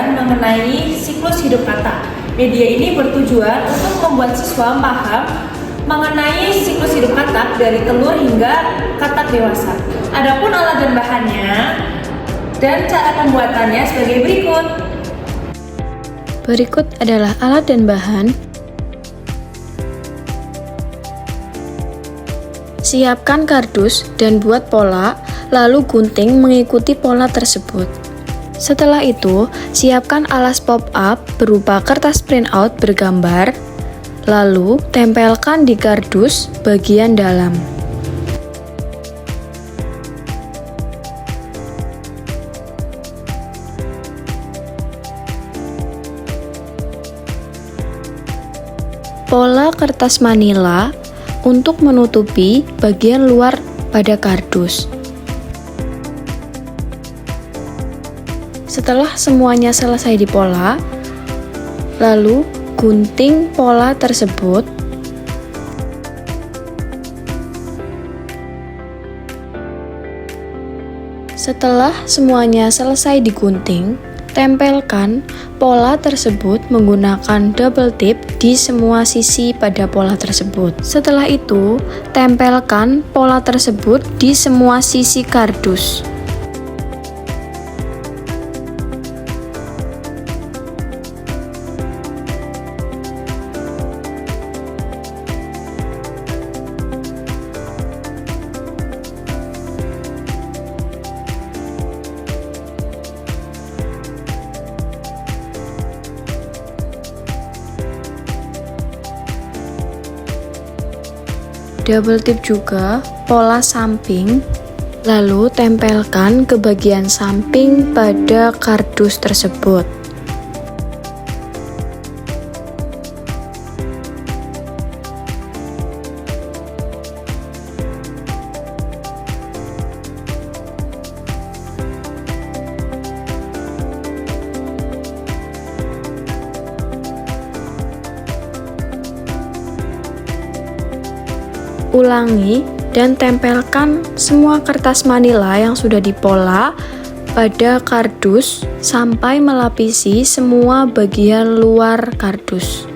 pelajaran mengenai siklus hidup kata. Media ini bertujuan untuk membuat siswa paham mengenai siklus hidup katak dari telur hingga katak dewasa. Adapun alat dan bahannya dan cara pembuatannya sebagai berikut. Berikut adalah alat dan bahan. Siapkan kardus dan buat pola, lalu gunting mengikuti pola tersebut. Setelah itu, siapkan alas pop-up berupa kertas printout bergambar, lalu tempelkan di kardus bagian dalam. Pola kertas manila untuk menutupi bagian luar pada kardus. Setelah semuanya selesai dipola, lalu gunting pola tersebut. Setelah semuanya selesai digunting, tempelkan pola tersebut menggunakan double tip di semua sisi pada pola tersebut. Setelah itu, tempelkan pola tersebut di semua sisi kardus. Double tip juga pola samping, lalu tempelkan ke bagian samping pada kardus tersebut. Ulangi dan tempelkan semua kertas manila yang sudah dipola pada kardus sampai melapisi semua bagian luar kardus.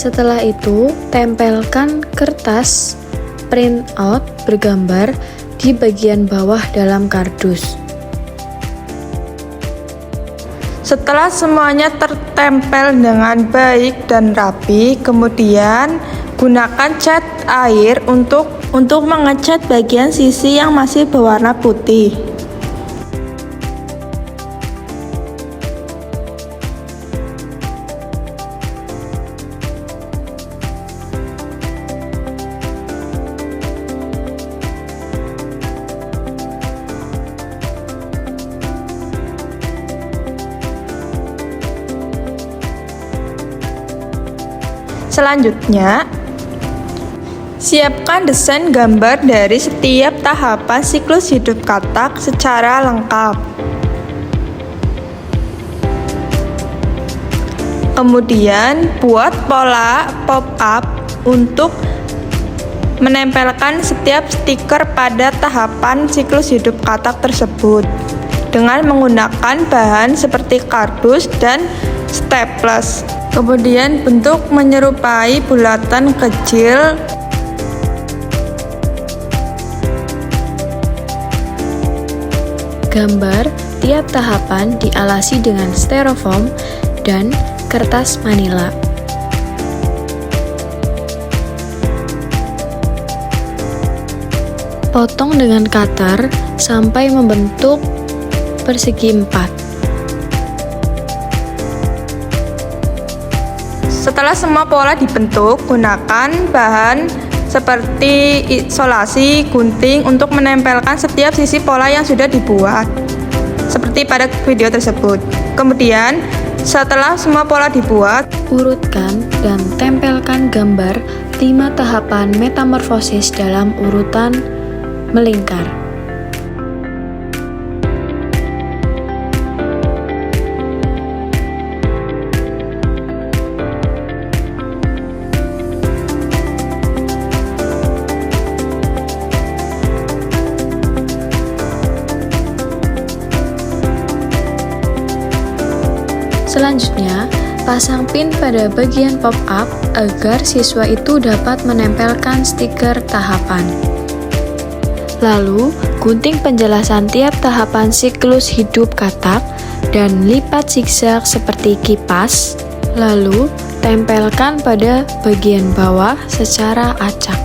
Setelah itu, tempelkan kertas printout bergambar di bagian bawah dalam kardus. Setelah semuanya tertempel dengan baik dan rapi, kemudian gunakan cat air untuk mengecat bagian sisi yang masih berwarna putih. Selanjutnya, Siapkan desain gambar dari setiap tahapan siklus hidup katak secara lengkap. Kemudian, buat pola pop-up untuk menempelkan setiap stiker pada tahapan siklus hidup katak tersebut dengan menggunakan bahan seperti kardus dan staples. Kemudian, bentuk menyerupai bulatan kecil. Gambar tiap tahapan dialasi dengan styrofoam dan kertas manila. Potong dengan cutter sampai membentuk persegi 4. Setelah semua pola dibentuk, gunakan bahan seperti isolasi gunting untuk menempelkan setiap sisi pola yang sudah dibuat, seperti pada video tersebut. Kemudian, setelah semua pola dibuat, urutkan dan tempelkan gambar 5 tahapan metamorfosis dalam urutan melingkar. Selanjutnya, pasang pin pada bagian pop-up agar siswa itu dapat menempelkan stiker tahapan. Lalu, gunting penjelasan tiap tahapan siklus hidup katak dan lipat zigzag seperti kipas. Lalu, tempelkan pada bagian bawah secara acak.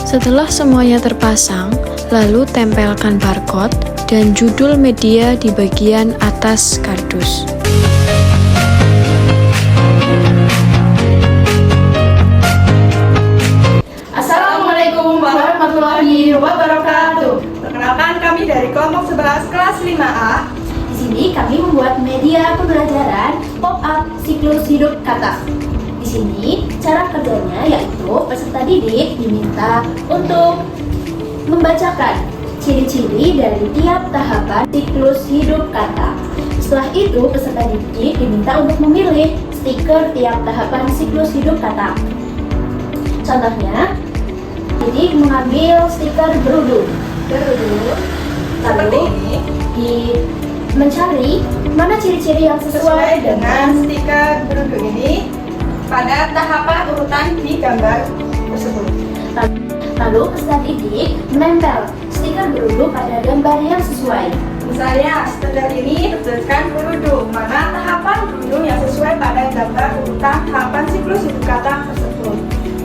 Setelah semuanya terpasang, lalu tempelkan barcode dan judul media di bagian atas kardus. Assalamualaikum warahmatullahi wabarakatuh. Perkenalkan, kami dari kelompok 11 kelas 5A. Di sini kami membuat media pembelajaran pop-up siklus hidup katak. Di sini cara kerjanya yaitu peserta didik diminta untuk membacakan ciri-ciri dari tiap tahapan siklus hidup katak. Setelah itu peserta didik diminta untuk memilih stiker tiap tahapan siklus hidup katak. Contohnya, didik mengambil stiker berudu, Seperti lalu ini, mencari mana ciri-ciri yang sesuai dengan stiker berudu ini pada tahapan urutan di gambar tersebut. Lalu peserta didik menempel stiker berudu pada gambar yang sesuai. Misalnya, stiker ini bertuliskan berudu, mana tahapan berudu yang sesuai pada gambar urutan tahapan siklus hidup katak tersebut.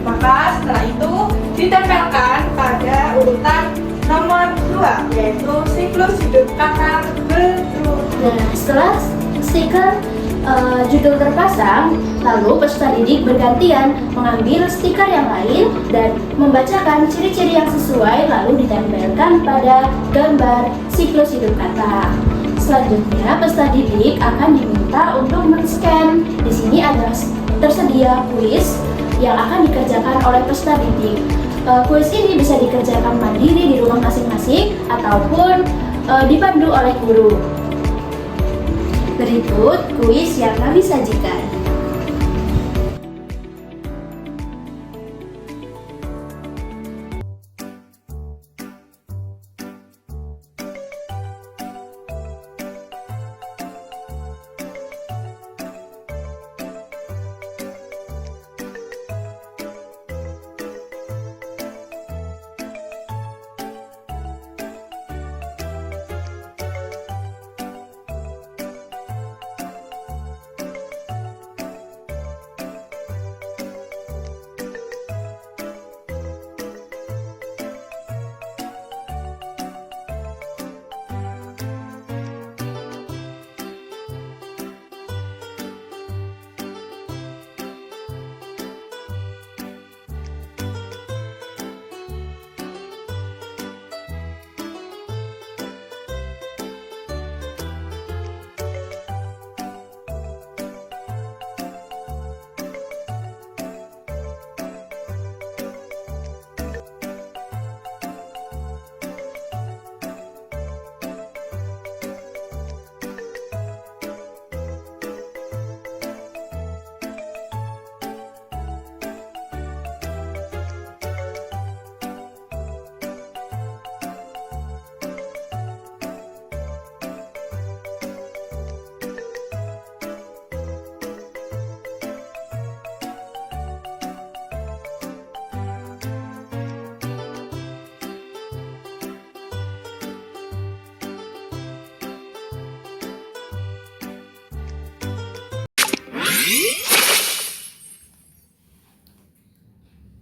Maka setelah itu ditempelkan pada urutan nomor 2, yaitu siklus hidup katak berudu. Nah, setelah stiker judul terpasang, lalu peserta didik bergantian mengambil stiker yang lain dan membacakan ciri-ciri yang sesuai lalu ditempelkan pada gambar siklus hidup katak. Selanjutnya, peserta didik akan diminta untuk men-scan. Di sini ada tersedia kuis yang akan dikerjakan oleh peserta didik. Kuis ini bisa dikerjakan mandiri di rumah masing-masing ataupun dipandu oleh guru. Berikut kuis yang kami sajikan.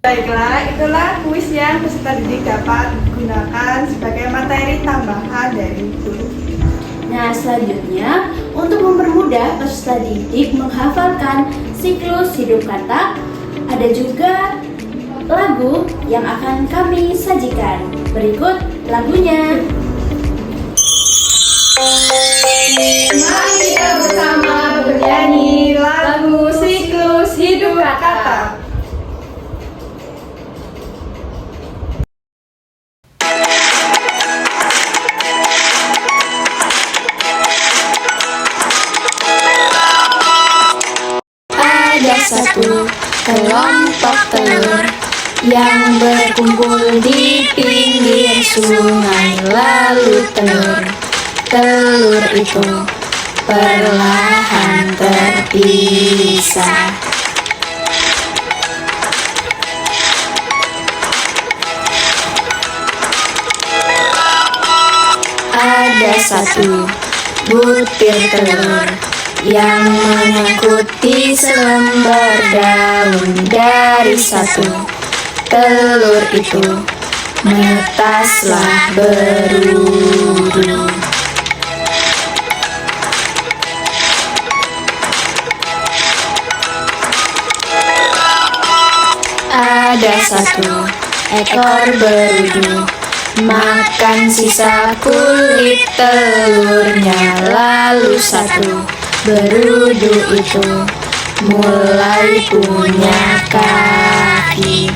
Baiklah, itulah kuis yang peserta didik dapat gunakan sebagai materi tambahan dari guru. Nah, selanjutnya untuk mempermudah peserta didik menghafalkan siklus hidup kata, ada juga lagu yang akan kami sajikan. Berikut lagunya. Mari kita bersama bernyanyi lagu siklus hidup kata. Ada satu kelompok telur yang berkumpul di pinggir sungai. Lalu telur itu perlahan terpisah. Ada satu butir telur yang menyangkut di selembar daun. Dari satu telur itu menetaslah berudu. Ada satu ekor berudu makan sisa kulit telurnya. Lalu satu berudu itu mulai punya kaki.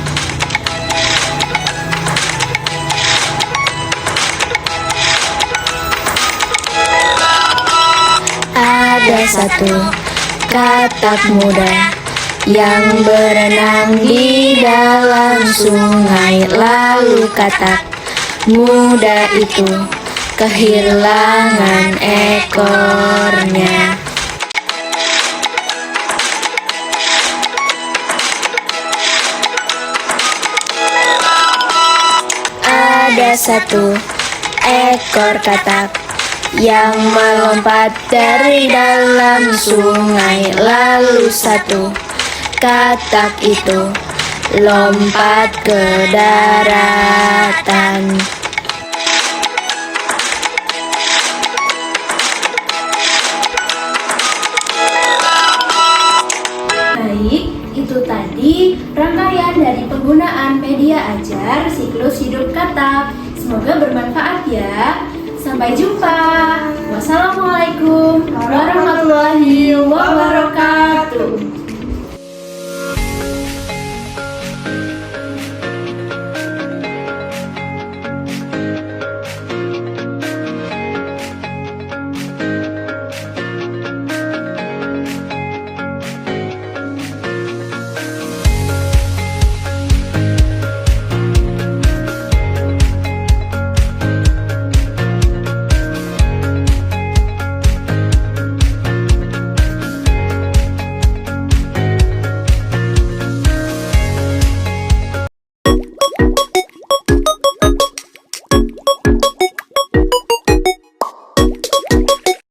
Ada satu katak muda yang berenang di dalam sungai. Lalu katak muda itu kehilangan ekornya. Ada satu ekor katak yang melompat dari dalam sungai. Lalu satu katak itu lompat ke daratan. Baik, itu tadi rangkaian dari penggunaan media ajar siklus hidup kata. Semoga bermanfaat ya. Sampai jumpa. Wassalamualaikum warahmatullahi wabarakatuh.